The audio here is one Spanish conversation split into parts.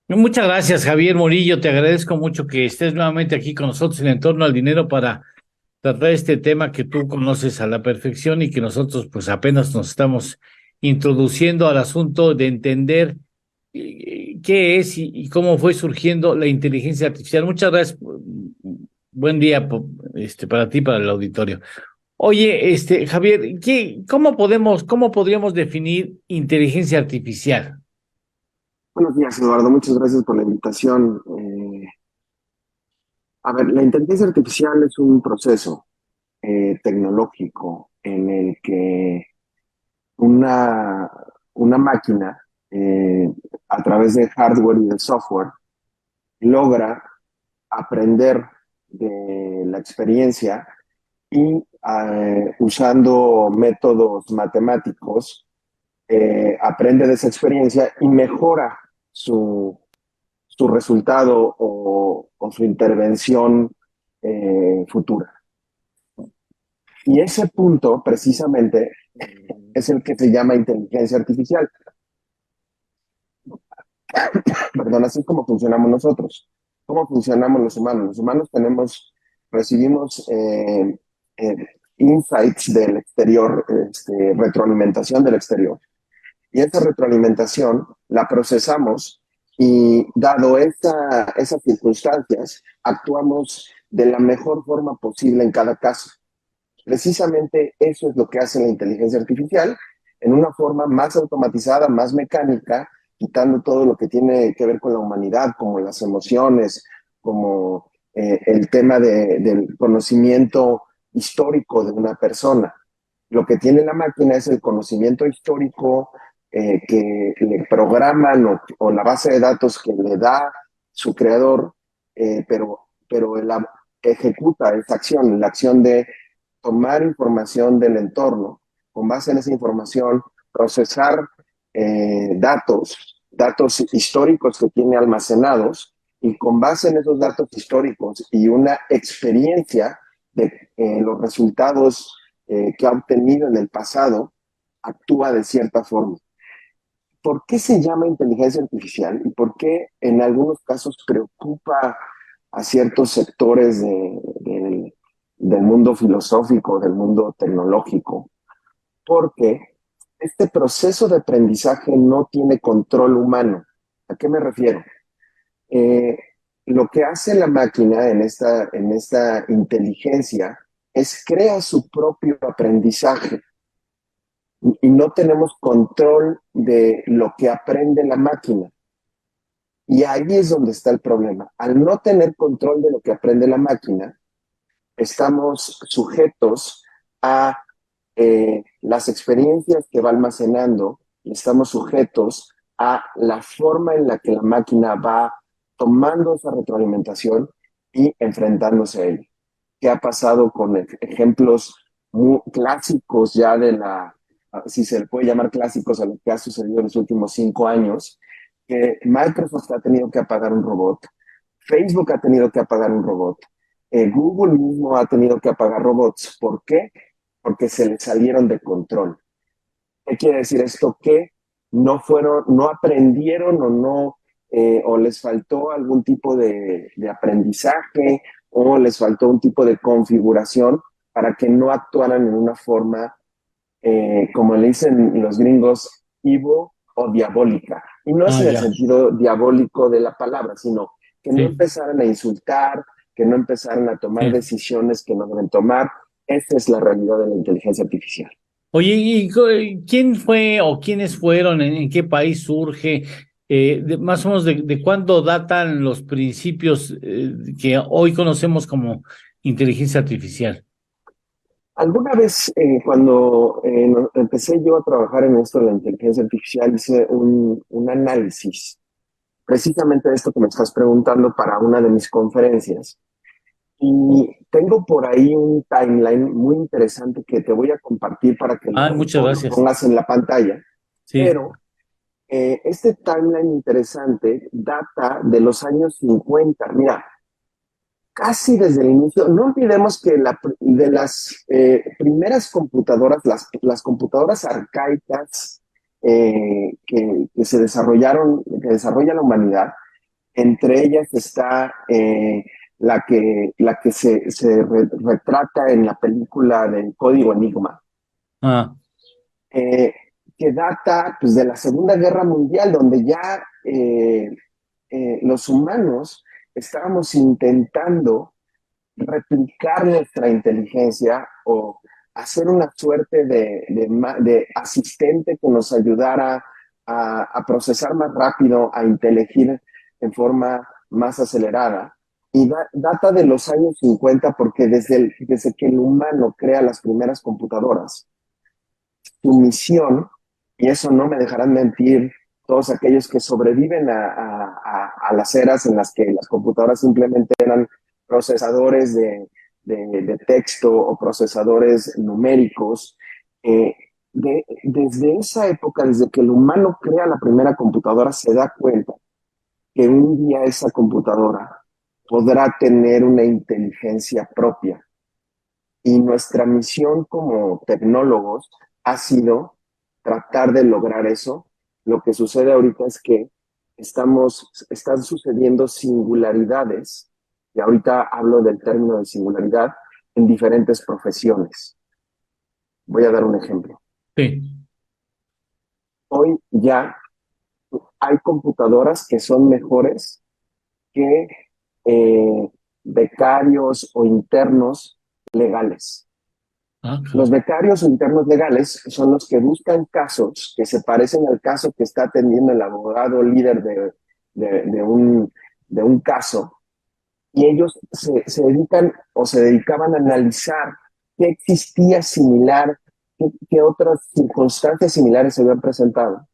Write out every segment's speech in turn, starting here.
Muchas gracias, Javier Murillo. Te agradezco mucho que estés nuevamente aquí con nosotros en Entorno al Dinero para tratar este tema que tú conoces a la perfección y que nosotros pues apenas nos estamos introduciendo al asunto de entender qué es y cómo fue surgiendo la inteligencia artificial. Muchas gracias. Buen día para ti, para el auditorio. Oye, Javier, cómo podríamos definir inteligencia artificial? Buenos días, Eduardo. Muchas gracias por la invitación. A ver, la inteligencia artificial es un proceso tecnológico en el que una, una máquina, eh, a través de hardware y de software, logra aprender de la experiencia y usando métodos matemáticos, aprende de esa experiencia y mejora su resultado o su intervención futura. Y ese punto, precisamente, es el que se llama inteligencia artificial. Perdón, así es como funcionamos nosotros. ¿Cómo funcionamos los humanos? Los humanos recibimos eh, insights del exterior, retroalimentación del exterior. Y esa retroalimentación la procesamos y dado esas circunstancias, actuamos de la mejor forma posible en cada caso. Precisamente eso es lo que hace la inteligencia artificial en una forma más automatizada, más mecánica, quitando todo lo que tiene que ver con la humanidad, como las emociones, como el tema del conocimiento histórico de una persona. Lo que tiene la máquina es el conocimiento histórico que le programan o la base de datos que le da su creador, pero él ejecuta esa acción, la acción de tomar información del entorno, con base en esa información, procesar datos históricos que tiene almacenados, y con base en esos datos históricos y una experiencia de los resultados que ha obtenido en el pasado, actúa de cierta forma. ¿Por qué se llama inteligencia artificial y por qué en algunos casos preocupa a ciertos sectores del mundo filosófico, del mundo tecnológico? Porque este proceso de aprendizaje no tiene control humano. ¿A qué me refiero? Eh, lo que hace la máquina en esta inteligencia es crea su propio aprendizaje y no tenemos control de lo que aprende la máquina. Y ahí es donde está el problema. Al no tener control de lo que aprende la máquina, estamos sujetos a las experiencias que va almacenando, y estamos sujetos a la forma en la que la máquina va tomando esa retroalimentación y enfrentándose a ella. ¿Qué ha pasado con ejemplos muy clásicos ya si se le puede llamar clásicos a lo que ha sucedido en los últimos 5 años? Que Microsoft ha tenido que apagar un robot, Facebook ha tenido que apagar un robot, Google mismo ha tenido que apagar robots. ¿Por qué? Porque se le salieron de control. ¿Qué quiere decir esto? Que no aprendieron o les faltó algún tipo de aprendizaje, o les faltó un tipo de configuración para que no actuaran en una forma, como le dicen los gringos, evil o diabólica. Y no es Ah, en el ya, sentido diabólico de la palabra, sino que no sí, empezaran a insultar, que no empezaran a tomar sí. decisiones que no deben tomar. Esta es la realidad de la inteligencia artificial. Oye, quién fue o quiénes fueron, en qué país surge, más o menos de cuándo datan los principios que hoy conocemos como inteligencia artificial? Alguna vez, cuando empecé yo a trabajar en esto de la inteligencia artificial, hice un análisis precisamente de esto que me estás preguntando para una de mis conferencias. Y tengo por ahí un timeline muy interesante que te voy a compartir para que Ah, muchas lo gracias. pongas en la pantalla. Sí, Pero este timeline interesante data de los años 50. Mira, casi desde el inicio. No olvidemos que de las primeras computadoras, las computadoras arcaicas que se desarrollaron, que desarrolla la humanidad, Entre ellas está la que se retrata en la película del Código Enigma, Ah, eh, que data pues, de la Segunda Guerra Mundial, donde ya los humanos estábamos intentando replicar nuestra inteligencia o hacer una suerte de asistente que nos ayudara a procesar más rápido, a inteligir en forma más acelerada. Y data de los años 50 porque desde que el humano crea las primeras computadoras, su misión, y eso no me dejarán mentir todos aquellos que sobreviven a las eras en las que las computadoras simplemente eran procesadores de texto o procesadores numéricos. Desde esa época, desde que el humano crea la primera computadora, se da cuenta que un día esa computadora podrá tener una inteligencia propia. Y nuestra misión como tecnólogos ha sido tratar de lograr eso. Lo que sucede ahorita es que están sucediendo singularidades, y ahorita hablo del término de singularidad, en diferentes profesiones. Voy a dar un ejemplo. sí. Hoy ya hay computadoras que son mejores que becarios o internos legales. Ah, Los becarios internos legales son los que buscan casos que se parecen al caso que está atendiendo el abogado líder de un caso, y ellos se dedican o se dedicaban a analizar qué existía similar, qué otras circunstancias similares se habían presentado,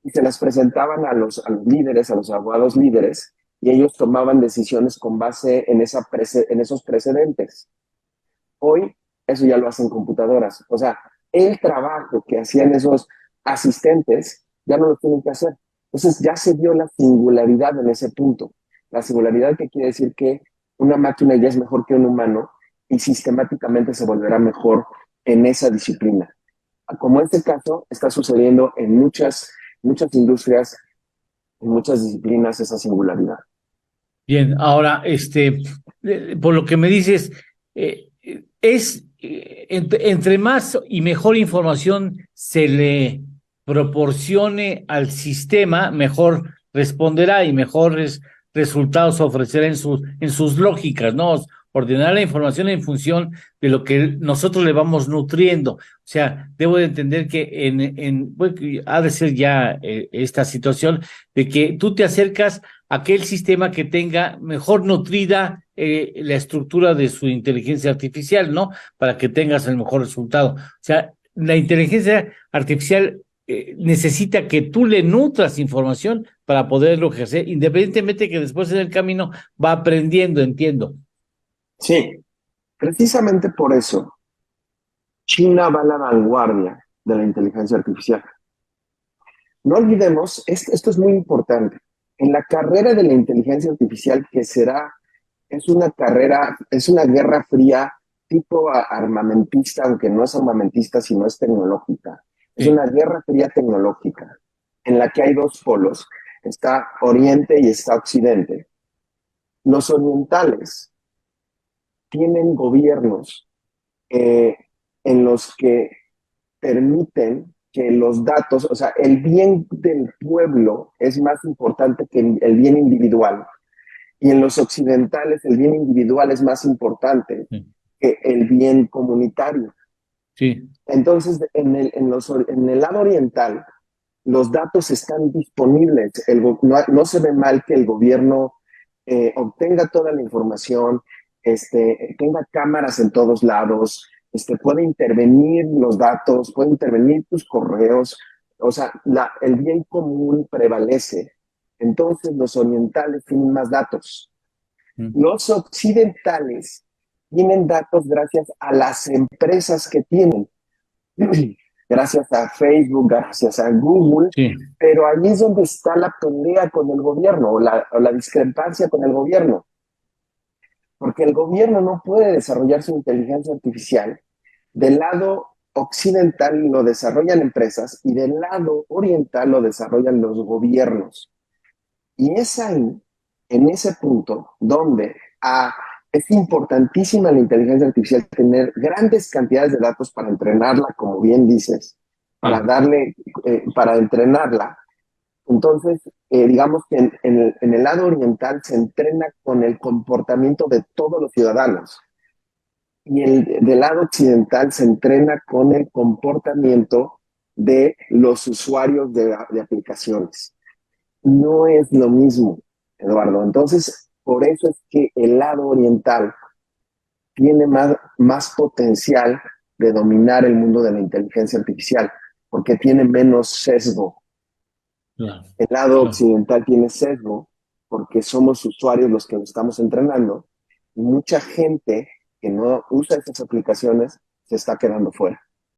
y se las presentaban a los líderes, a los abogados líderes, y ellos tomaban decisiones con base en esos precedentes. Hoy eso ya lo hacen computadoras. O sea, el trabajo que hacían esos asistentes ya no lo tienen que hacer. Entonces ya se dio la singularidad en ese punto. La singularidad que quiere decir que una máquina ya es mejor que un humano y sistemáticamente se volverá mejor en esa disciplina. Como este caso está sucediendo en muchas industrias, en muchas disciplinas, esa singularidad. Bien, ahora, por lo que me dices, entre más y mejor información se le proporcione al sistema, mejor responderá y mejores resultados ofrecerá en sus lógicas, ¿no? Ordenar la información en función de lo que nosotros le vamos nutriendo. O sea, debo de entender que bueno, ha de ser ya esta situación de que tú te acercas aquel sistema que tenga mejor nutrida la estructura de su inteligencia artificial, ¿no? Para que tengas el mejor resultado. O sea, la inteligencia artificial necesita que tú le nutras información para poderlo ejercer, independientemente que después en el camino va aprendiendo, entiendo. Sí, precisamente por eso China va a la vanguardia de la inteligencia artificial. No olvidemos, esto es muy importante, en la carrera de la inteligencia artificial que será, es una carrera, es una guerra fría tipo armamentista, aunque no es armamentista, sino es tecnológica. Es Sí, una guerra fría tecnológica en la que hay dos polos, está Oriente y está Occidente. Los orientales tienen gobiernos eh, en los que permiten que los datos, o sea, el bien del pueblo es más importante que el bien individual. Y en los occidentales el bien individual es más importante sí, que el bien comunitario. sí. Entonces, en el lado oriental, los datos están disponibles. No se ve mal que el gobierno obtenga toda la información, tenga cámaras en todos lados, puede intervenir los datos, puede intervenir tus correos. O sea, el bien común prevalece. Entonces, los orientales tienen más datos. Mm. Los occidentales tienen datos gracias a las empresas que tienen, gracias a Facebook, gracias a Google, Sí, pero ahí es donde está la pelea con el gobierno o la discrepancia con el gobierno, porque el gobierno no puede desarrollar su inteligencia artificial. Del lado occidental lo desarrollan empresas y del lado oriental lo desarrollan los gobiernos. Y es ahí en ese punto donde es importantísima la inteligencia artificial tener grandes cantidades de datos para entrenarla, como bien dices, para entrenarla. Entonces, digamos que en el lado oriental se entrena con el comportamiento de todos los ciudadanos y del lado occidental se entrena con el comportamiento de los usuarios de aplicaciones. No es lo mismo, Eduardo. Entonces, por eso es que el lado oriental tiene más potencial de dominar el mundo de la inteligencia artificial, porque tiene menos sesgo. Claro, El lado claro. occidental tiene sesgo porque somos usuarios los que lo estamos entrenando y mucha gente que no usa estas aplicaciones se está quedando fuera.